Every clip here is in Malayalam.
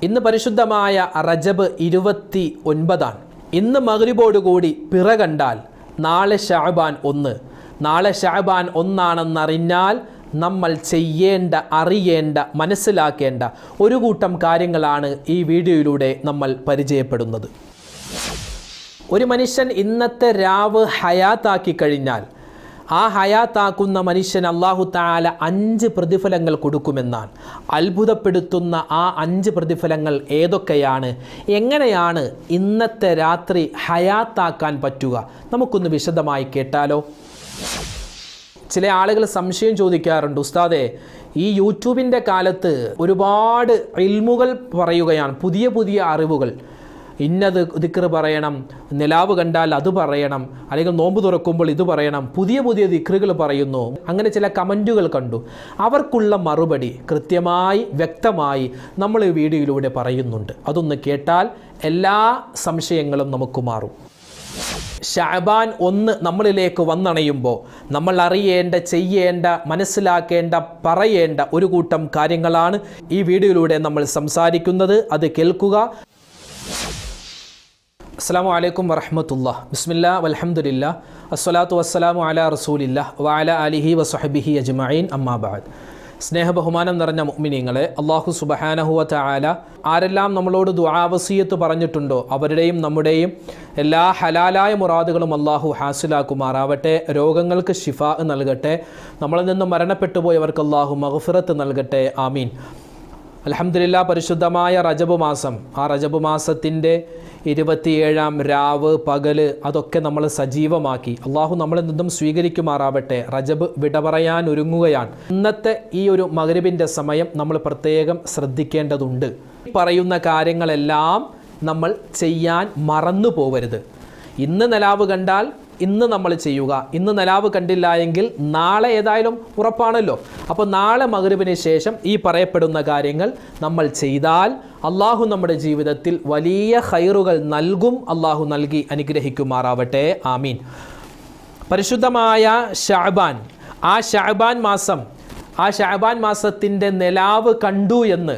ഇന്ന് പരിശുദ്ധമായ റജബ് 29. ഇന്ന് മഗ്രിബോടുകൂടി പിറ കണ്ടാൽ നാളെ ശഅബാൻ 1. നാളെ ശഅബാൻ 1 നമ്മൾ ചെയ്യേണ്ട, അറിയേണ്ട, മനസ്സിലാക്കേണ്ട ഒരു കൂട്ടം കാര്യങ്ങളാണ് ഈ വീഡിയോയിലൂടെ നമ്മൾ പരിചയപ്പെടുന്നത്. ഒരു മനുഷ്യൻ ഇന്നത്തെ രാവ് ഹയാത്താക്കി കഴിഞ്ഞാൽ ആ ഹയാത്താക്കുന്ന മനുഷ്യൻ അല്ലാഹു തആല 5 പ്രതിഫലങ്ങൾ കൊടുക്കുമെന്നാണ്. അത്ഭുതപ്പെടുത്തുന്ന ആ 5 പ്രതിഫലങ്ങൾ ഏതൊക്കെയാണ്? എങ്ങനെയാണ് ഇന്നത്തെ രാത്രി ഹയാത്താക്കാൻ പറ്റുക? നമുക്കൊന്ന് വിശദമായി കേട്ടാലോ. ചില ആളുകൾ സംശയം ചോദിക്കാറുണ്ട്, ഉസ്താദേ, ഈ യൂട്യൂബിൻ്റെ കാലത്ത് ഒരുപാട് ഇൽമുകൾ പറയുകയാണ്, പുതിയ പുതിയ അറിവുകൾ. ഇന്നത് ദിക്ർ പറയണം, നിലാവ് കണ്ടാൽ അത് പറയണം, അല്ലെങ്കിൽ നോമ്പ് തുറക്കുമ്പോൾ ഇത് പറയണം, പുതിയ പുതിയ ദിക്റുകൾ പറയുന്നു. അങ്ങനെ ചില കമൻറ്റുകൾ കണ്ടു. അവർക്കുള്ള മറുപടി കൃത്യമായി വ്യക്തമായി നമ്മൾ ഈ വീഡിയോയിലൂടെ പറയുന്നുണ്ട്. അതൊന്ന് കേട്ടാൽ എല്ലാ സംശയങ്ങളും നമുക്ക് മാറും. ശഅബാൻ 1 നമ്മളിലേക്ക് വന്നണയുമ്പോൾ നമ്മൾ അറിയേണ്ട, ചെയ്യേണ്ട, മനസ്സിലാക്കേണ്ട, പറയേണ്ട ഒരു കൂട്ടം കാര്യങ്ങളാണ് ഈ വീഡിയോയിലൂടെ നമ്മൾ സംസാരിക്കുന്നത്. അത് കേൾക്കുക. അസ്സലാമു അലൈക്കും വറഹ്മത്തുള്ളാഹി. ബിസ്മില്ലാ വൽഹംദുലില്ലാ അസ്സലാത്തു വസ്സലാമു അലാ റസൂലില്ലാ വഅലാ ആലിഹി വസ്വഹ്ബിഹി അജ്മഈൻ. അമ്മാ ബഅദ്. സ്നേഹബഹുമാനം നിറഞ്ഞ മുഅ്മിനീങ്ങളെ, അല്ലാഹു സുബ്ഹാനഹു വ തആല ആരെല്ലാം നമ്മളോട് ദുആ വസിയത്ത് പറഞ്ഞിട്ടുണ്ടോ അവരുടെയും നമ്മുടെയും എല്ലാ ഹലാലായ മുറാദുകളും അല്ലാഹു ഹാസിലാക്കുമാറാവട്ടെ. രോഗങ്ങൾക്ക് ശിഫാ നൽകട്ടെ. നമ്മളിൽ നിന്ന് മരണപ്പെട്ടു പോയവർക്ക് അല്ലാഹു മഗ്ഫിറത്ത് നൽകട്ടെ. ആമീൻ. അൽഹംദുലില്ലാ. പരിശുദ്ധമായ റജബ് മാസം, ആ റജബ് മാസത്തിൻ്റെ 27-ാം രാവ്, പകല്, അതൊക്കെ നമ്മൾ സജീവമാക്കി. അള്ളാഹു നമ്മളിൽ നിന്നും സ്വീകരിക്കുമാറാവട്ടെ. റജബ് വിട പറയാൻ ഒരുങ്ങുകയാണ്. ഇന്നത്തെ ഈ ഒരു മഗ്രിബിൻ്റെ സമയം നമ്മൾ പ്രത്യേകം ശ്രദ്ധിക്കേണ്ടതുണ്ട്. പറയുന്ന കാര്യങ്ങളെല്ലാം നമ്മൾ ചെയ്യാൻ മറന്നു പോവരുത്. ഇന്ന് നിലാവ് കണ്ടാൽ ഇന്ന് നമ്മൾ ചെയ്യുക. ഇന്ന് നിലാവ് കണ്ടില്ല എങ്കിൽ നാളെ ഏതായാലും ഉറപ്പാണല്ലോ. അപ്പോൾ നാളെ മഗ്രിബിന് ശേഷം ഈ പറയപ്പെടുന്ന കാര്യങ്ങൾ നമ്മൾ ചെയ്താൽ അള്ളാഹു നമ്മുടെ ജീവിതത്തിൽ വലിയ ഖൈറുകൾ നൽകും. അള്ളാഹു നൽകി അനുഗ്രഹിക്കുമാറാവട്ടെ. ആമീൻ. പരിശുദ്ധമായ ശഅബാൻ, ആ ശഅബാൻ മാസത്തിൻ്റെ നിലാവ് കണ്ടു എന്ന്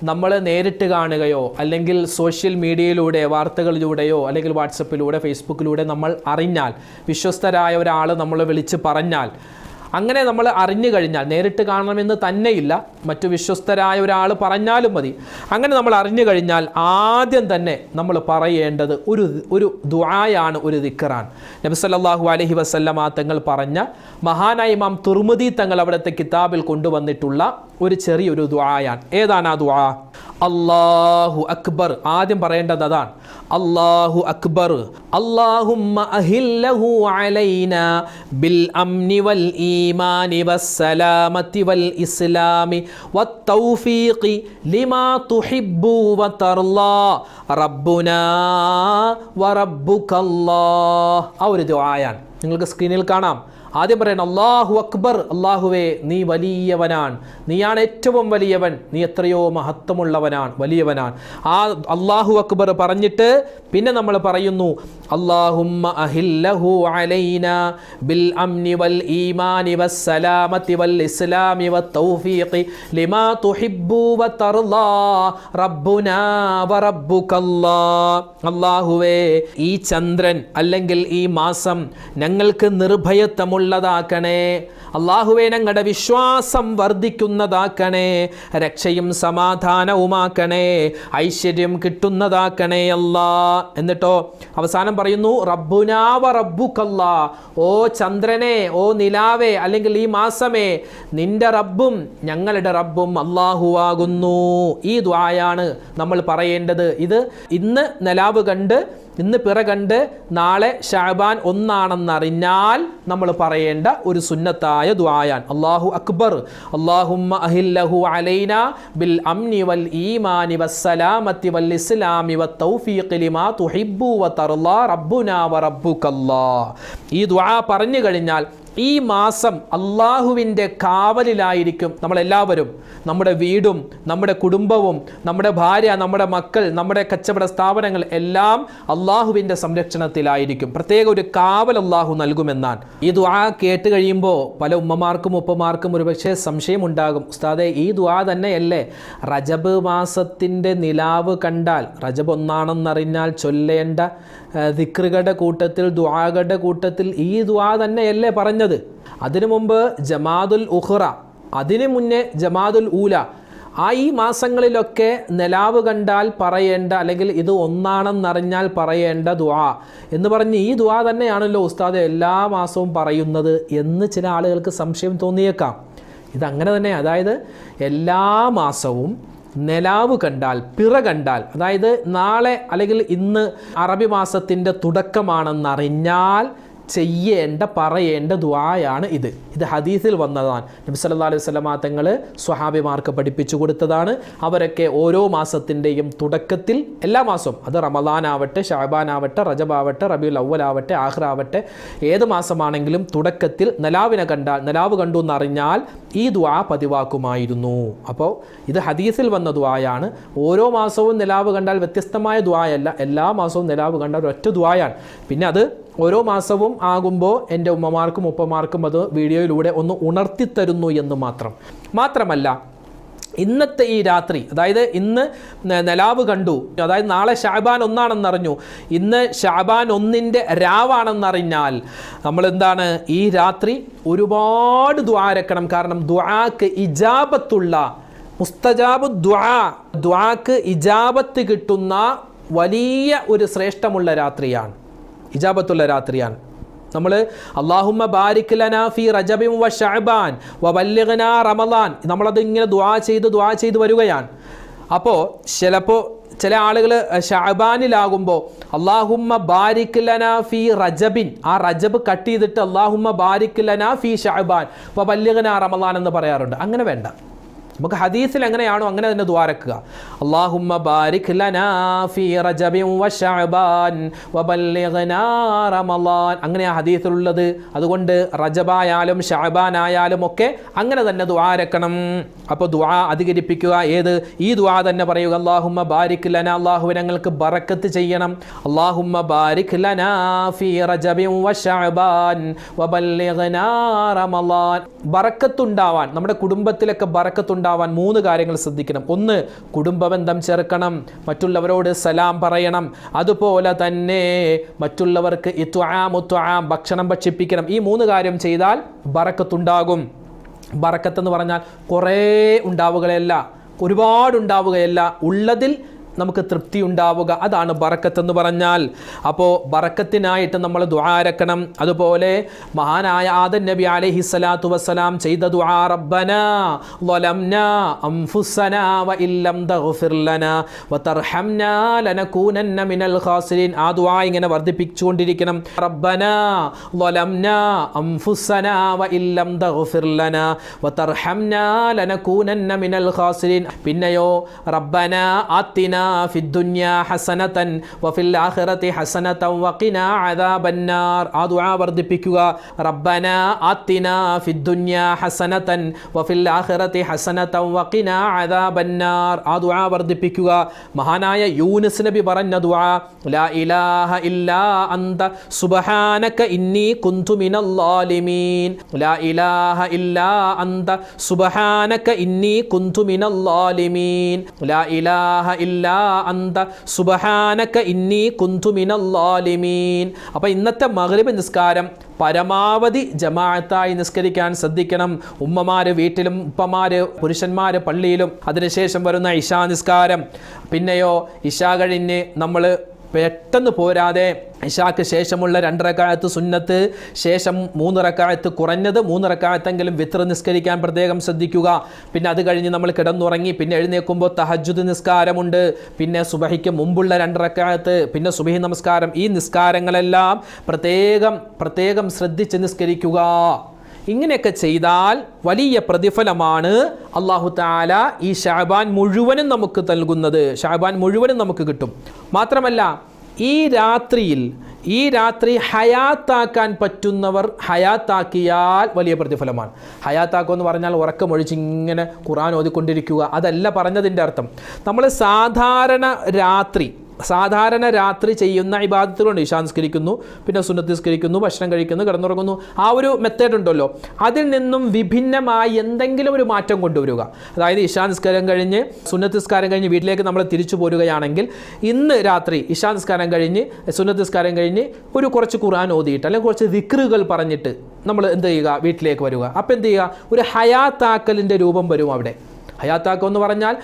നമ്മൾ നേരിട്ട് കാണുകയോ അല്ലെങ്കിൽ സോഷ്യൽ മീഡിയയിലൂടെ, വാർത്തകളിലൂടെയോ അല്ലെങ്കിൽ വാട്സപ്പിലൂടെ, ഫേസ്ബുക്കിലൂടെ നമ്മൾ അറിഞ്ഞാൽ, വിശ്വസ്തരായ ഒരാൾ നമ്മളെ വിളിച്ച് പറഞ്ഞാൽ, അങ്ങനെ നമ്മൾ അറിഞ്ഞു കഴിഞ്ഞാൽ, നേരിട്ട് കാണണമെന്ന് തന്നെയില്ല, മറ്റു വിശ്വസ്തരായ ഒരാൾ പറഞ്ഞാലും മതി. അങ്ങനെ നമ്മൾ അറിഞ്ഞു കഴിഞ്ഞാൽ ആദ്യം തന്നെ നമ്മൾ പറയേണ്ടത് ഒരു ദുആയാണ്, ഒരു ദിക്റാണ്. നബി സല്ലല്ലാഹു അലൈഹി വസല്ലമ തങ്ങൾ പറഞ്ഞ, മഹാനായ ഇമാം തുർമുദി തങ്ങൾ അവിടുത്തെ കിതാബിൽ കൊണ്ടുവന്നിട്ടുള്ള ഒരു ചെറിയൊരു ദുആയാണ്. ഏതാണ് ആ ദുആ? അല്ലാഹു അക്ബർ. ആദ്യം പറയേണ്ടത് അതാണ്. അല്ലാഹു അക്ബർ. അല്ലാഹുമ്മ അഹില്ലഹു അലൈനാ ബിൽ അംനി വൽ ഈമാനി വസ്സലാമത്തി വൽ ഇസ്ലാമി വത്തൗഫീഖി ലിമാ തുഹിബ്ബു വതർലാ റബ്ബുനാ വറബ്ബുകല്ലാഹ്. ആ ഒരു ദുആയാണ് നിങ്ങൾക്ക് സ്ക്രീനിൽ കാണാം. ആദ്യം പറയണം അല്ലാഹു അക്ബർ. അല്ലാഹുവേ, നീ വലിയവനാണ്, നീയാണ് ഏറ്റവും വലിയവൻ, നീ എത്രയോ മഹത്വമുള്ളവനാണ്, വലിയവനാണ്. ആ അല്ലാഹു അക്ബർ പറഞ്ഞിട്ട് പിന്നെ നമ്മൾ പറയുന്നു, അല്ലാഹുമ്മ അഹില്ലഹു അലൈനാ ബിൽ അംനി വൽ ഈമാനി വസ്സലാമത്തി വൽ ഇസ്ലാമി വത്തൗഫീഖി ലിമാ തുഹിബ്ബു വതർലാ റബ്ബുനാ വറബ്ബുകല്ലാഹ്. അല്ലാഹുവേ, ഈ ചന്ദ്രൻ അല്ലെങ്കിൽ ഈ മാസം ഞങ്ങൾക്ക് നിർഭയത്വമുള്ളതാക്കണേ. അല്ലാഹുവേ, ഞങ്ങളുടെ വിശ്വാസം വർദ്ധിക്കുന്നതാക്കണേ, രക്ഷയും സമാധാനവുമാക്കണേ, ഐശ്വര്യം കിട്ടുന്നതാക്കണേ അല്ലാ. എന്നിട്ടോ അവസാനം പറയുന്നു, റബ്ബുനാ വ റബ്ബുകല്ലാ. ഓ ചന്ദ്രനെ, ഓ നിലാവേ, അല്ലെങ്കിൽ ഈ മാസമേ, നിന്റെ റബ്ബും ഞങ്ങളുടെ റബ്ബും അല്ലാഹുവാകുന്നു. ഈ ദുആയാണ് നമ്മൾ പറയേണ്ടത്. ഇത് ഇന്ന് നിലാവ് കണ്ട്, ഇന്ന് പിറ കണ്ട് നാളെ ശഅബാൻ 1 നമ്മൾ പറയേണ്ട ഒരു സുന്നത്തായ ദുആയാണ്. അല്ലാഹു അക്ബർ. അല്ലാഹുമ്മ അഹില്ലഹു അലൈനാ ബിൽ അംനി വൽ ഈമാനി വസ്സലാമത്തി വൽ ഇസ്ലാമി വത്തൗഫീഖി ലിമാ തുഹിബ്ബു വതർലാ റബ്ബുനാ വറബ്ബുകല്ലാഹ്. ഈ ദുആ പറഞ്ഞു കഴിഞ്ഞാൽ ഈ മാസം അള്ളാഹുവിൻ്റെ കാവലിലായിരിക്കും നമ്മളെല്ലാവരും. നമ്മുടെ വീടും നമ്മുടെ കുടുംബവും നമ്മുടെ ഭാര്യ, നമ്മുടെ മക്കൾ, നമ്മുടെ കച്ചവട സ്ഥാപനങ്ങൾ എല്ലാം അള്ളാഹുവിൻ്റെ സംരക്ഷണത്തിലായിരിക്കും. പ്രത്യേക ഒരു കാവൽ അള്ളാഹു നൽകുമെന്നാണ്. ഈ ദുആ കേട്ട് കഴിയുമ്പോൾ പല ഉമ്മമാർക്കും ഉപ്പമാർക്കും ഒരുപക്ഷെ സംശയമുണ്ടാകും, ഉസ്താദേ ഈ ദുആ തന്നെയല്ലേ റജബ് മാസത്തിൻ്റെ നിലാവ് കണ്ടാൽ, റജബ് ഒന്നാണെന്നറിഞ്ഞാൽ ചൊല്ലേണ്ട ദിക്റുകളുടെ കൂട്ടത്തിൽ, ദുആകളുടെ കൂട്ടത്തിൽ ഈ ദുആ തന്നെയല്ലേ പറഞ്ഞത്? അതിനു മുമ്പ് ജമാദുൽ ഉഖ്റ, അതിനു മുന്നേ ജമാദുൽ ഊല, ഈ മാസങ്ങളിലൊക്കെ നിലാവ് കണ്ടാൽ പറയേണ്ട, അല്ലെങ്കിൽ ഇത് ഒന്നാണെന്നറിഞ്ഞാൽ പറയേണ്ട ദുആ എന്ന് പറഞ്ഞ് ഈ ദുആ തന്നെയാണല്ലോ ഉസ്താദ് എല്ലാ മാസവും പറയുന്നത് എന്ന് ചില ആളുകൾക്ക് സംശയം തോന്നിയേക്കാം. ഇതങ്ങനെ തന്നെ, അതായത് എല്ലാ മാസവും നിലാവ് കണ്ടാൽ, പിറ കണ്ടാൽ, അതായത് നാളെ അല്ലെങ്കിൽ ഇന്ന് അറബി മാസത്തിൻ്റെ തുടക്കമാണെന്നറിഞ്ഞാൽ ചെയ്യേണ്ട, പറയേണ്ട ദുആയാണ് ഇത്. ഇത് ഹദീസിൽ വന്നതാണ്. നബി സല്ലല്ലാഹു അലൈഹി വസല്ലം തങ്ങൾ സ്വഹാബിമാർക്ക് പഠിപ്പിച്ചു കൊടുത്തതാണ്. അവരൊക്കെ ഓരോ മാസത്തിൻ്റെയും തുടക്കത്തിൽ, എല്ലാ മാസവും, അത് റമദാൻ ആവട്ടെ, ഷഅബാൻ ആവട്ടെ, റജബ് ആവട്ടെ, റബീഉൽ അവ്വൽ ആവട്ടെ, ആഖിർ ആവട്ടെ, ഏത് മാസമാണെങ്കിലും തുടക്കത്തിൽ നിലാവിനെ കണ്ടാൽ, നിലാവ് കണ്ടു എന്നറിഞ്ഞാൽ ഈ ദുആ പതിവാക്കുമായിരുന്നു. അപ്പോൾ ഇത് ഹദീസിൽ വന്ന ദുആയാണ്. ഓരോ മാസവും നിലാവ് കണ്ടാൽ വ്യത്യസ്തമായ ദുആയല്ല, എല്ലാ മാസവും നിലാവ് കണ്ടാൽ ഒരൊറ്റ ദുആയാണ്. പിന്നെ അത് ഓരോ മാസവും ആകുമ്പോൾ എൻ്റെ ഉമ്മമാർക്കും ഉപ്പമാർക്കും അത് വീഡിയോയിലൂടെ ഒന്ന് ഉണർത്തിത്തരുന്നു എന്ന് മാത്രമല്ല, ഇന്നത്തെ ഈ രാത്രി, അതായത് ഇന്ന് നിലാവ് കണ്ടു, അതായത് നാളെ ഷഅബാൻ 1 ഇന്ന് ഷഅബാൻ 1 രാവാണെന്നറിഞ്ഞാൽ നമ്മൾ എന്താണ്, ഈ രാത്രി ഒരുപാട് ദുആ ഇറക്കണം. കാരണം ദുആക്ക് ഇജാബത്തുള്ള, മുസ്തജാബു ദുആക്ക് ഇജാബത്ത് കിട്ടുന്ന വലിയ ഒരു ശ്രേഷ്ഠമുള്ള രാത്രിയാണ്, ഇജാബത്തുള്ള രാത്രിയാണ്. നമ്മൾ അല്ലാഹുമ്മ ബാരിക് ലനാ ഫീ റജബിൻ വ ശഅബാൻ വ ബല്ലിഗ്നാ റമളാൻ, നമ്മളത് ഇങ്ങനെ ദുആ ചെയ്ത് വരികയാണ്. അപ്പോൾ ചിലപ്പോൾ ചില ആളുകൾ ഷഅബാനിലാകുമ്പോൾ അല്ലാഹുമ്മ ബാരിക് ലനാ ഫീ റജബിൻ, ആ റജബ് കട്ട് ചെയ്തിട്ട് അല്ലാഹുമ്മ ബാരിക് ലനാ ഫീ ശഅബാൻ വ ബല്ലിഗ്നാ റമളാൻ എന്ന് പറയാറുണ്ട്. അങ്ങനെ വേണ്ട. നമുക്ക് ഹദീസിൽ എങ്ങനെയാണോ അങ്ങനെ തന്നെ ദുആരക്കുക. അല്ലാഹുമ്മ ബാരിക് ലനാ ഫീ റജബിൻ വ ശഅബാൻ വ ബല്ലിഗ്നാ റമളാൻ, അങ്ങനെയാ ഹദീസിലുള്ളത്. അതുകൊണ്ട് റജബായാലും ഷഅബാനായാലും ഒക്കെ അങ്ങനെ തന്നെ ദുആരക്കണം. അപ്പോൾ ദുആ അധികരിപ്പിക്കുക. ഏത്? ഈ ദുആ തന്നെ പറയുക. അല്ലാഹുമ്മ ബാരിക് ലനാ, അല്ലാഹുവേ ഞങ്ങൾക്ക് ബറക്കത്ത് ചെയ്യണം. അല്ലാഹുമ്മ ബാരിക് ലനാ ഫീ റജബിൻ വ ശഅബാൻ വ ബല്ലിഗ്നാ റമളാൻ. ബറക്കത്തുണ്ടാവാൻ, നമ്മുടെ കുടുംബത്തിലൊക്കെ ബറക്കത്തുണ്ടാവാൻ 3 കാര്യങ്ങൾ ശ്രദ്ധിക്കണം. 1, കുടുംബബന്ധം ചേർക്കണം, മറ്റുള്ളവരോട് സലാം പറയണം, അതുപോലെ തന്നെ മറ്റുള്ളവർക്ക് ഭക്ഷണം ഭക്ഷിപ്പിക്കണം. ഈ 3 കാര്യം ചെയ്താൽ ബറക്കത്തുണ്ടാകും. ബറക്കത്തെന്ന് പറഞ്ഞാൽ കുറേ ഉണ്ടാവുകയല്ല, ഒരുപാടുണ്ടാവുകയല്ല, ഉള്ളതിൽ നമുക്ക് തൃപ്തി ഉണ്ടാവുക, അതാണ് ബറക്കത്ത് എന്ന് പറഞ്ഞാൽ. അപ്പോൾ ബറക്കത്തിനായിട്ട് നമ്മൾ ദുആരക്കണം. അതുപോലെ മഹാനായ ആദം നബി അലൈഹി സ്വലാത്തു വസ്സലാം ചെയ്ത ദുആ, റബ്ബനാ ളലംനാ അൻഫുസനാ വ ഇല്ലം തഗ്ഫിർ ലനാ വ തർഹംനാ ലനകൂനന്ന മിനൽ ഖാസിരീൻ. ആ ദുആ ഇങ്ങനെ വർദ്ധിപ്പിച്ചുകൊണ്ടിരിക്കണം. റബ്ബനാ ളലംനാ അൻഫുസനാ വ ഇല്ലം തഗ്ഫിർ ലനാ വ തർഹംനാ ലനകൂനന്ന മിനൽ ഖാസിരീൻ. പിന്നെയോ റബ്ബനാ ആതിനാ ഫിദ് ദുനിയാ ഹസനതൻ വഫിൽ ആഖിറതി ഹസനതൻ വഖിനാ അദാബന്നാർ. ആ ദുആ വർദ്ധിപ്പിക്കുക. റബ്ബനാ ആതിനാ ഫിദ് ദുനിയാ ഹസനതൻ വഫിൽ ആഖിറതി ഹസനതൻ വഖിനാ അദാബന്നാർ. ആ ദുആ വർദ്ധിപ്പിക്കുക. മഹാനായ യൂനുസ് നബി പറഞ്ഞ ദുആ, ലാ ഇലാഹ ഇല്ലാ അന്ത സുബ്ഹാനക ഇന്നി കുന്തു മിനൽ ളാലിമീൻ. ലാ ഇലാഹ ഇല്ലാ അന്ത സുബ്ഹാനക ഇന്നി കുന്തു മിനൽ ളാലിമീൻ. ലാ ഇലാഹ ഇല്ലാ അന്ത സുബ്ഹാനക ഇന്നി കുന്തു മിനൽ ളാലിമീൻ. അപ്പോൾ ഇന്നത്തെ മഗ്രിബ് നിസ്കാരം പരമാവധി ജമാഅത്തായി നിസ്കരിക്കാൻ ശ്രദ്ധിക്കണം. ഉമ്മമാര് വീട്ടിലും, ഉപ്പമാര്, പുരുഷന്മാര് പള്ളിയിലും. അതിനുശേഷം വരുന്ന ഇശാ നിസ്കാരം. പിന്നെയോ ഇശാ കഴിഞ്ഞ് നമ്മൾ പെട്ടെന്ന് പോരാതെ ഇശാക്ക് ശേഷമുള്ള 2 റക്അത്ത് സുന്നത്ത്, ശേഷം 3 റക്അത്ത്, കുറഞ്ഞത് 3 റക്അത്തെങ്കിലും വിത്ർ നിസ്കരിക്കാൻ പ്രത്യേകം ശ്രദ്ധിക്കുക. പിന്നെ അത് കഴിഞ്ഞ് നമ്മൾ കിടന്നുറങ്ങി, പിന്നെ എഴുന്നേൽക്കുമ്പോൾ തഹജ്ജുദ് നിസ്കാരമുണ്ട്, പിന്നെ സുബഹിക്ക് മുമ്പുള്ള 2 റക്അത്ത്, പിന്നെ സുബഹി നമസ്കാരം. ഈ നിസ്കാരങ്ങളെല്ലാം പ്രത്യേകം ശ്രദ്ധിച്ച് നിസ്കരിക്കുക. ഇങ്ങനെയൊക്കെ ചെയ്താൽ വലിയ പ്രതിഫലമാണ് അല്ലാഹു തആല ഈ ശഅബാൻ മുഴുവനും നമുക്ക് നൽകുന്നത്. ശഅബാൻ മുഴുവനും നമുക്ക് കിട്ടും. മാത്രമല്ല ഈ രാത്രിയിൽ ഈ രാത്രി ഹയാത്താക്കാൻ പറ്റുന്നവർ ഹയാത്താക്കിയാൽ വലിയ പ്രതിഫലമാണ്. ഹയാത്താക്കുക എന്ന് പറഞ്ഞാൽ ഉറക്കമൊഴിച്ച് ഇങ്ങനെ ഖുർആൻ ഓതിക്കൊണ്ടിരിക്കുക അതല്ല പറഞ്ഞതിൻ്റെ അർത്ഥം. നമ്മൾ സാധാരണ രാത്രി ചെയ്യുന്ന ഇബാദത്തുകളുണ്ട്. ഇശാ നിസ്കരിക്കുന്നു, പിന്നെ സുന്നത്ത് നിസ്കരിക്കുന്നു, ഭക്ഷണം കഴിക്കുന്നു, കിടന്നുറങ്ങുന്നു, ആ ഒരു മെത്തേഡ് ഉണ്ടല്ലോ, അതിൽ നിന്നും വിഭിന്നമായി എന്തെങ്കിലും ഒരു മാറ്റം കൊണ്ടുവരിക. അതായത് ഇശാ നിസ്കാരം കഴിഞ്ഞ് സുന്നത്ത് നിസ്കാരം കഴിഞ്ഞ് വീട്ടിലേക്ക് നമ്മൾ തിരിച്ചു പോരുകയാണെങ്കിൽ ഇന്ന് രാത്രി ഇശാ നിസ്കാരം കഴിഞ്ഞ് സുന്നത്ത് നിസ്കാരം കഴിഞ്ഞ് കുറച്ച് ഖുർആൻ ഓതിയിട്ട് അല്ലെങ്കിൽ കുറച്ച് ദിക്റുകൾ പറഞ്ഞിട്ട് നമ്മൾ എന്ത് ചെയ്യുക, വീട്ടിലേക്ക് വരിക. അപ്പോൾ എന്ത് ചെയ്യുക, ഒരു ഹയാത്താക്കലിൻ്റെ രൂപം വരും അവിടെ. ഹയാത്താക്കം എന്ന് പറഞ്ഞാൽ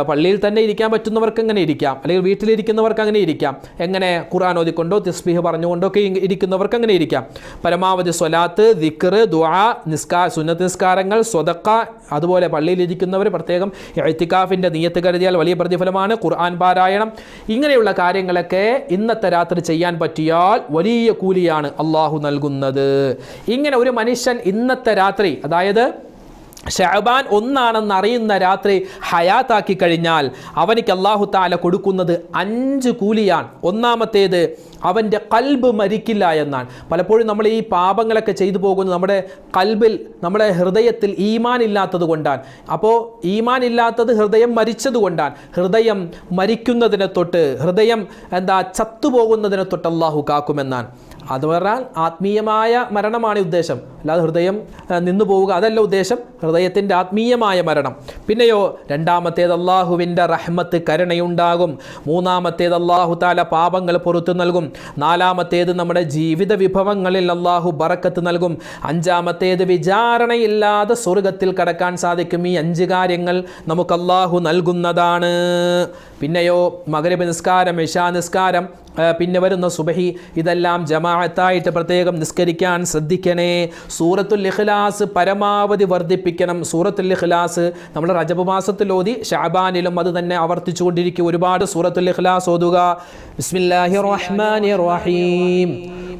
പള്ളിയിൽ തന്നെ ഇരിക്കാൻ പറ്റുന്നവർക്ക് അങ്ങനെ ഇരിക്കാം, അല്ലെങ്കിൽ വീട്ടിലിരിക്കുന്നവർക്ക് അങ്ങനെ ഇരിക്കാം. എങ്ങനെ ഖുർആൻ ഓതിക്കൊണ്ടോ തസ്ബീഹ് പറഞ്ഞുകൊണ്ടോ ഒക്കെ ഇരിക്കുന്നവർക്ക് അങ്ങനെ ഇരിക്കാം. പരമാവധി സ്വലാത്ത്, ദിക്ർ, ദുആ, സുന്നത്ത് നിസ്കാരങ്ങൾ, സ്വദഖ, അതുപോലെ പള്ളിയിലിരിക്കുന്നവർ പ്രത്യേകം ഇഅ്തികാഫിൻ്റെ നിയ്യത്ത് കരുതിയാൽ വലിയ പ്രതിഫലമാണ്. ഖുർആൻ പാരായണം, ഇങ്ങനെയുള്ള കാര്യങ്ങളൊക്കെ ഇന്നത്തെ രാത്രി ചെയ്യാൻ പറ്റിയാൽ വലിയ കൂലിയാണ് അള്ളാഹു നൽകുന്നത്. ഇങ്ങനെ ഒരു മനുഷ്യൻ ഇന്നത്തെ രാത്രി, അതായത് ശഅബാൻ 1 അറിയുന്ന രാത്രി ഹയാത്താക്കി കഴിഞ്ഞാൽ അവനിക്ക് അല്ലാഹു തആല കൊടുക്കുന്നത് 5 കൂലിയാണ്. ഒന്നാമത്തേത്, അവൻ്റെ കൽബ് മരിക്കില്ല എന്നാണ്. പലപ്പോഴും നമ്മൾ ഈ പാപങ്ങളൊക്കെ ചെയ്തു പോകുന്നത് നമ്മുടെ കൽബിൽ, നമ്മുടെ ഹൃദയത്തിൽ ഈമാൻ ഇല്ലാത്തത് കൊണ്ടാണ്. അപ്പോൾ ഈമാൻ ഇല്ലാത്തത് ഹൃദയം മരിച്ചത് കൊണ്ടാണ്. ഹൃദയം മരിക്കുന്നതിനെ തൊട്ട്, ഹൃദയം ചത്തുപോകുന്നതിനെ തൊട്ട് അല്ലാഹു കാക്കുമെന്നാണ്. അത് പറഞ്ഞാൽ ആത്മീയമായ മരണമാണ് ഉദ്ദേശം, അല്ലാതെ ഹൃദയം നിന്നു പോവുക അതല്ല ഉദ്ദേശം, ഹൃദയത്തിൻ്റെ ആത്മീയമായ മരണം. പിന്നെയോ രണ്ടാമത്തേത് അള്ളാഹുവിൻ്റെ റഹ്മത്ത്, കരുണയുണ്ടാകും. മൂന്നാമത്തേത് അള്ളാഹു തആല പാപങ്ങൾ പുറത്തു നൽകും. നാലാമത്തേത് നമ്മുടെ ജീവിത വിഭവങ്ങളിൽ അള്ളാഹു ബറക്കത്ത് നൽകും. അഞ്ചാമത്തേത് വിചാരണയില്ലാതെ സ്വർഗത്തിൽ കടക്കാൻ സാധിക്കും. ഈ 5 കാര്യങ്ങൾ നമുക്ക് അള്ളാഹു നൽകുന്നതാണ്. പിന്നെയോ മഗ്രിബ് നിസ്കാരം, ഇശാ നിസ്കാരം, പിന്നെ വരുന്ന സുബഹി, ഇതെല്ലാം ജമാഅത്തായിട്ട് പ്രത്യേകം നിസ്കരിക്കാൻ ശ്രദ്ധിക്കണേ. സൂറത്തുൽ ഇഖ്ലാസ് പരമാവധി വർദ്ധിപ്പിക്കണം. സൂറത്തുൽ ഇഖ്ലാസ് നമ്മൾ റജബ് മാസത്തിൽ ഓതി, ശഅബാനിലും അത് തന്നെ ആവർത്തിച്ചുകൊണ്ടിരിക്കുക. ഒരുപാട് സൂറത്തുൽ ഇഖ്ലാസ് ഓതുക. ബിസ്മില്ലാഹിർ റഹ്മാനിർ റഹീം.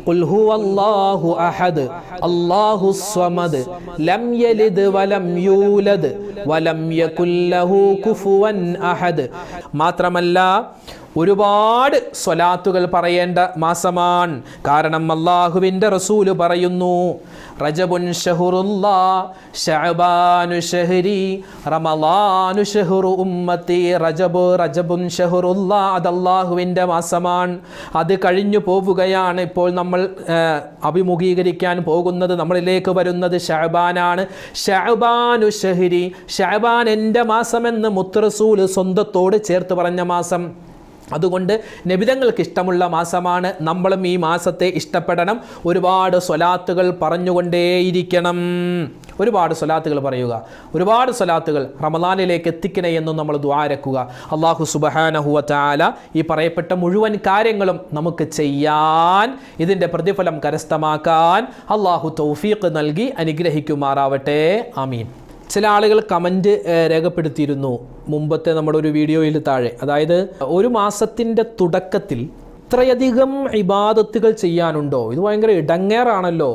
ഖുൽ ഹുവല്ലാഹു അഹദ് അല്ലാഹുസ് സ്വമദ് ലം യലിദ് വലം യൂലദ് വലം യകുൽ ലഹു കുഫുവൻ അഹദ്. മാത്രമല്ല ഒരുപാട് സ്വലാത്തുകൾ പറയേണ്ട മാസമാണ്. കാരണം അല്ലാഹുവിൻ്റെ റസൂല് പറയുന്നു, റജബുൻ ഷഹ്റുല്ലാ ശഅബാനു ഷഹ്രി റമളാനു ഷഹ്റു ഉമ്മത്തി. റജബുൻ ഷഹ്റുല്ലാ, അത് അല്ലാഹുവിൻ്റെ മാസമാണ്. അത് കഴിഞ്ഞു പോവുകയാണ്. ഇപ്പോൾ നമ്മൾ അഭിമുഖീകരിക്കാൻ പോകുന്നത്, നമ്മളിലേക്ക് വരുന്നത് ശഅബാനാണ്. ശഅബാനു ഷഹ്രി, ശഅബാൻ എൻ്റെ മാസമെന്ന് മുത്ത് റസൂൽ സ്വന്തത്തോട് ചേർത്ത് പറഞ്ഞ മാസം. അതുകൊണ്ട് നബിതങ്ങൾക്ക് ഇഷ്ടമുള്ള മാസമാണ്. നമ്മളും ഈ മാസത്തെ ഇഷ്ടപ്പെടണം. ഒരുപാട് സ്വലാത്തുകൾ പറഞ്ഞുകൊണ്ടേയിരിക്കണം. ഒരുപാട് സ്വലാത്തുകൾ പറയുക, ഒരുപാട് സ്വലാത്തുകൾ റമളാനിലേക്ക് എത്തിക്കണേ എന്നും നമ്മൾ ദുആരക്കുക. അല്ലാഹു സുബ്ഹാനഹു വ തആല ഈ പറയപ്പെട്ട മുഴുവൻ കാര്യങ്ങളും നമുക്ക് ചെയ്യാൻ, ഇതിൻ്റെ പ്രതിഫലം കരസ്ഥമാക്കാൻ അല്ലാഹു തൗഫീഖ് നൽകി അനുഗ്രഹിക്കുമാറാവട്ടെ. ആമീൻ. ചില ആളുകൾ കമൻറ്റ് രേഖപ്പെടുത്തിയിരുന്നു മുമ്പത്തെ നമ്മുടെ ഒരു വീഡിയോയിൽ താഴെ. അതായത് ഒരു മാസത്തിൻ്റെ തുടക്കത്തിൽ ഇത്രയധികം ഇബാദത്തുകൾ ചെയ്യാനുണ്ടോ, ഇത് ഭയങ്കര ഇടങ്ങേറാണല്ലോ,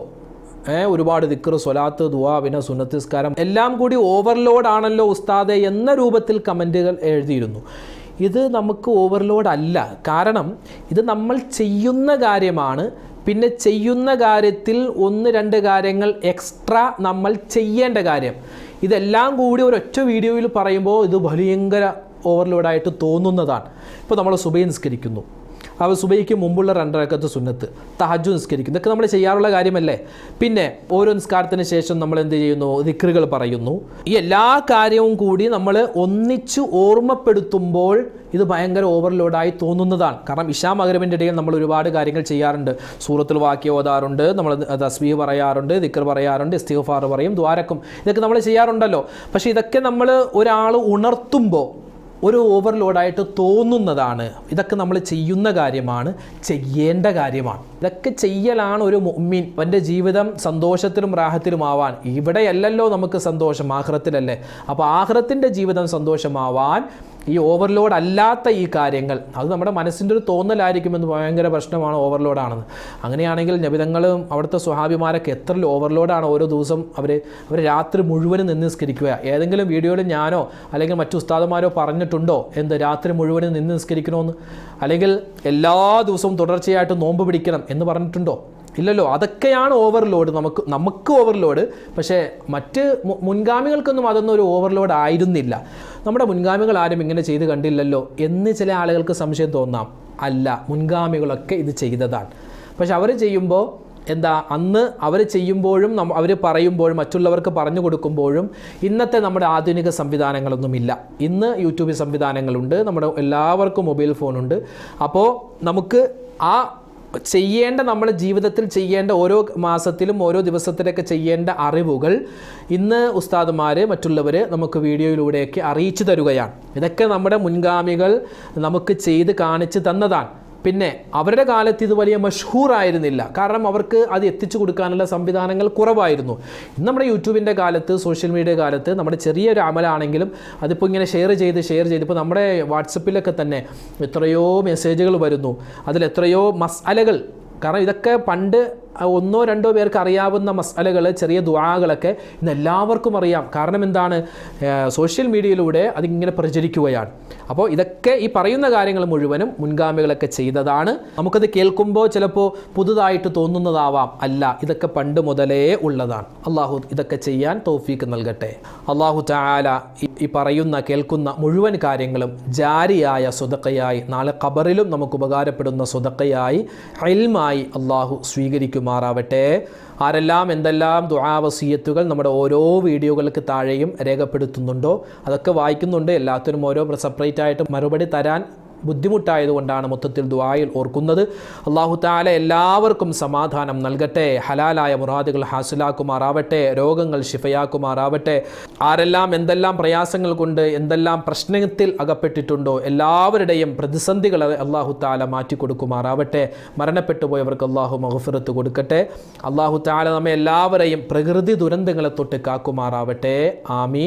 ഒരുപാട് ദിക്ർ, സ്വലാത്ത്, ദുആ, പിന്നെ സുന്നത്ത് നിസ്കാരം എല്ലാം കൂടി ഓവർലോഡ് ആണല്ലോ ഉസ്താദെ എന്ന രൂപത്തിൽ കമൻറ്റുകൾ എഴുതിയിരുന്നു. ഇത് നമുക്ക് ഓവർലോഡ് അല്ല. കാരണം ഇത് നമ്മൾ ചെയ്യുന്ന കാര്യമാണ്. പിന്നെ ചെയ്യുന്ന കാര്യത്തിൽ 1-2 കാര്യങ്ങൾ എക്സ്ട്രാ നമ്മൾ ചെയ്യേണ്ട കാര്യം, ഇതെല്ലാം കൂടി ഒരൊറ്റ വീഡിയോയിൽ പറയുമ്പോൾ ഇത് ഭയങ്കര ഓവർലോഡായിട്ട് തോന്നുന്നതാണ്. ഇപ്പോൾ നമ്മൾ സുബഹി നിസ്കരിക്കുന്നു, അപ്പോൾ സുബഹിക്ക് മുമ്പുള്ള 2 റക്അത്ത് സുന്നത്ത്, തഹജ്ജുദ് നിസ്കരിക്കുന്നു, ഇതൊക്കെ നമ്മൾ ചെയ്യാറുള്ള കാര്യമല്ലേ. പിന്നെ ഓരോ നിസ്കാരത്തിന് ശേഷം നമ്മൾ എന്ത് ചെയ്യുന്നു, ദിക്റുകൾ പറയുന്നു. ഈ എല്ലാ കാര്യവും കൂടി നമ്മൾ ഒന്നിച്ച് ഓർമ്മപ്പെടുത്തുമ്പോൾ ഇത് ഭയങ്കര ഓവർലോഡായി തോന്നുന്നതാണ്. കാരണം ഇശാ മഗ്രിബിൻ്റെ ഇടയിൽ നമ്മൾ ഒരുപാട് കാര്യങ്ങൾ ചെയ്യാറുണ്ട്. സൂറത്തുൽ വാഖിയ ഓതാറുണ്ട്, നമ്മൾ തസ്ബീഹ് പറയാറുണ്ട്, ദിക്ർ പറയാറുണ്ട്, ഇസ്തിഗ്ഫാർ പറയും, ദ്വാരക്കും, ഇതൊക്കെ നമ്മൾ ചെയ്യാറുണ്ടല്ലോ. പക്ഷേ ഇതൊക്കെ നമ്മൾ ഒരാൾ ഉണർത്തുമ്പോൾ ഒരു ഓവർലോഡായിട്ട് തോന്നുന്നതാണ്. ഇതൊക്കെ നമ്മൾ ചെയ്യുന്ന കാര്യമാണ്, ചെയ്യേണ്ട കാര്യമാണ്. ഇതൊക്കെ ചെയ്യലാണ് ഒരു മുഅ്മിൻ അവൻ്റെ ജീവിതം സന്തോഷത്തിലും റാഹത്തിലുമാവാൻ. ഇവിടെയല്ലല്ലോ നമുക്ക് സന്തോഷം, ആഖിറത്തിലല്ലേ. അപ്പോൾ ആഖിറത്തിൻ്റെ ജീവിതം സന്തോഷമാവാൻ ഈ ഓവർലോഡ് അല്ലാത്ത ഈ കാര്യങ്ങൾ, അത് നമ്മുടെ മനസ്സിൻ്റെ ഒരു തോന്നലായിരിക്കുമെന്ന് ഭയങ്കര പ്രശ്നമാണ് ഓവർലോഡാണെന്ന്. അങ്ങനെയാണെങ്കിൽ നബിതങ്ങളും അവിടുത്തെ സ്വഹാബിമാരൊക്കെ എത്ര ഓവർലോഡാണ് ഓരോ ദിവസം അവർ രാത്രി മുഴുവനും നിസ്കരിക്കുക. ഏതെങ്കിലും വീഡിയോയിൽ ഞാനോ അല്ലെങ്കിൽ മറ്റു ഉസ്താദുമാരോ പറഞ്ഞിട്ടുണ്ടോ എന്ത് രാത്രി മുഴുവനും നിസ്കരിക്കണമെന്ന്? അല്ലെങ്കിൽ എല്ലാ ദിവസവും തുടർച്ചയായിട്ട് നോമ്പ് പിടിക്കണം എന്ന് പറഞ്ഞിട്ടുണ്ടോ? ഇല്ലല്ലോ. അതൊക്കെയാണ് ഓവർലോഡ്. നമുക്ക് ഓവർലോഡ്. പക്ഷേ മറ്റ് മുൻഗാമികൾക്കൊന്നും അതൊന്നും ഒരു ഓവർലോഡ് ആയിരുന്നില്ല. നമ്മുടെ മുൻഗാമികൾ ആരും ഇങ്ങനെ ചെയ്ത് കണ്ടില്ലല്ലോ എന്ന് ചില ആളുകൾക്ക് സംശയം തോന്നാം. അല്ല, മുൻഗാമികളൊക്കെ ഇത് ചെയ്തതാണ്. പക്ഷെ അവർ ചെയ്യുമ്പോൾ അന്ന് അവർ ചെയ്യുമ്പോഴും അവർ പറയുമ്പോഴും മറ്റുള്ളവർക്ക് പറഞ്ഞു കൊടുക്കുമ്പോഴും ഇന്നത്തെ നമ്മുടെ ആധുനിക സംവിധാനങ്ങളൊന്നുമില്ല. ഇന്ന് യൂട്യൂബ് സംവിധാനങ്ങളുണ്ട്, നമ്മുടെ എല്ലാവർക്കും മൊബൈൽ ഫോണുണ്ട്. അപ്പോൾ നമുക്ക് നമ്മുടെ ജീവിതത്തിൽ ചെയ്യേണ്ട ഓരോ മാസത്തിലും ഓരോ ദിവസത്തിലൊക്കെ ചെയ്യേണ്ട അറിവുകൾ ഇന്ന് ഉസ്താദുമാർ മറ്റുള്ളവർ നമുക്ക് വീഡിയോയിലൂടെയൊക്കെ അറിയിച്ചു തരുകയാണ്. ഇതൊക്കെ നമ്മുടെ മുൻഗാമികൾ നമുക്ക് ചെയ്ത് കാണിച്ചു തന്നതാണ്. പിന്നെ അവരുടെ കാലത്ത് ഇത് വലിയ മഷ്ഹൂറായിരുന്നില്ല, കാരണം അവർക്ക് അത് എത്തിച്ചു കൊടുക്കാനുള്ള സംവിധാനങ്ങൾ കുറവായിരുന്നു. ഇന്ന് നമ്മുടെ യൂട്യൂബിൻ്റെ കാലത്ത്, സോഷ്യൽ മീഡിയ കാലത്ത് നമ്മുടെ ചെറിയൊരു അമലാണെങ്കിലും അതിപ്പോൾ ഇങ്ങനെ ഷെയർ ചെയ്ത് ഇപ്പോൾ നമ്മുടെ വാട്സപ്പിലൊക്കെ തന്നെ എത്രയോ മെസ്സേജുകൾ വരുന്നു, അതിലെത്രയോ മസ്അലകൾ. കാരണം ഇതൊക്കെ പണ്ട് ഒന്നോ രണ്ടോ പേർക്ക് അറിയാവുന്ന മസ്അലകൾ, ചെറിയ ദുആകളൊക്കെ ഇന്ന് എല്ലാവർക്കും അറിയാം. കാരണം എന്താണ്? സോഷ്യൽ മീഡിയയിലൂടെ അതിങ്ങനെ പ്രചരിക്കുകയാണ്. അപ്പോൾ ഇതൊക്കെ ഈ പറയുന്ന കാര്യങ്ങൾ മുഴുവനും മുൻഗാമികളൊക്കെ ചെയ്തതാണ്. നമുക്കത് കേൾക്കുമ്പോൾ ചിലപ്പോൾ പുതുതായിട്ട് തോന്നുന്നതാവാം. അല്ല, ഇതൊക്കെ പണ്ട് മുതലേ ഉള്ളതാണ്. അള്ളാഹു ഇതൊക്കെ ചെയ്യാൻ തൗഫീക്ക് നൽകട്ടെ. അള്ളാഹു തആല ഈ പറയുന്ന കേൾക്കുന്ന മുഴുവൻ കാര്യങ്ങളും ജാരിയായ സ്വതക്കയായി, നാളെ ഖബറിലും നമുക്ക് ഉപകാരപ്പെടുന്ന സ്വതക്കയായി, ഇൽമായി അള്ളാഹു സ്വീകരിക്കുമാറാവട്ടെ. ആരെല്ലാം എന്തെല്ലാം ദുആ വസിയത്തുകൾ നമ്മുടെ ഓരോ വീഡിയോകൾക്ക് താഴെയും രേഖപ്പെടുത്തുന്നുണ്ടോ അതൊക്കെ വായിക്കുന്നുണ്ട്. എല്ലാത്തിനും ഓരോ സെപ്പറേറ്റ് ആയിട്ട് മറുപടി തരാൻ ബുദ്ധിമുട്ടായതുകൊണ്ടാണ് മൊത്തത്തിൽ ദുആയിൽ ഓർക്കുന്നത്. അല്ലാഹു തആല എല്ലാവർക്കും സമാധാനം നൽകട്ടെ, ഹലാലായ മുറാദുകൾ ഹാസിലാക്കുമാറാവട്ടെ, രോഗങ്ങൾ ശിഫയാക്കുമാറാവട്ടെ. ആരെല്ലാം എന്തെല്ലാം പ്രയാസങ്ങൾ കൊണ്ട് എന്തെല്ലാം പ്രശ്നത്തിൽ അകപ്പെട്ടിട്ടുണ്ടോ എല്ലാവരുടെയും പ്രതിസന്ധികൾ അല്ലാഹു തആല മാറ്റിക്കൊടുക്കുമാറാവട്ടെ. മരണപ്പെട്ടു പോയവർക്ക് അല്ലാഹു മഗ്ഫിറത്ത് കൊടുക്കട്ടെ. അല്ലാഹു തആല നമ്മെ എല്ലാവരെയും പ്രകൃതി ദുരന്തങ്ങളെ തൊട്ട് കാക്കുമാറാവട്ടെ. ആമീൻ.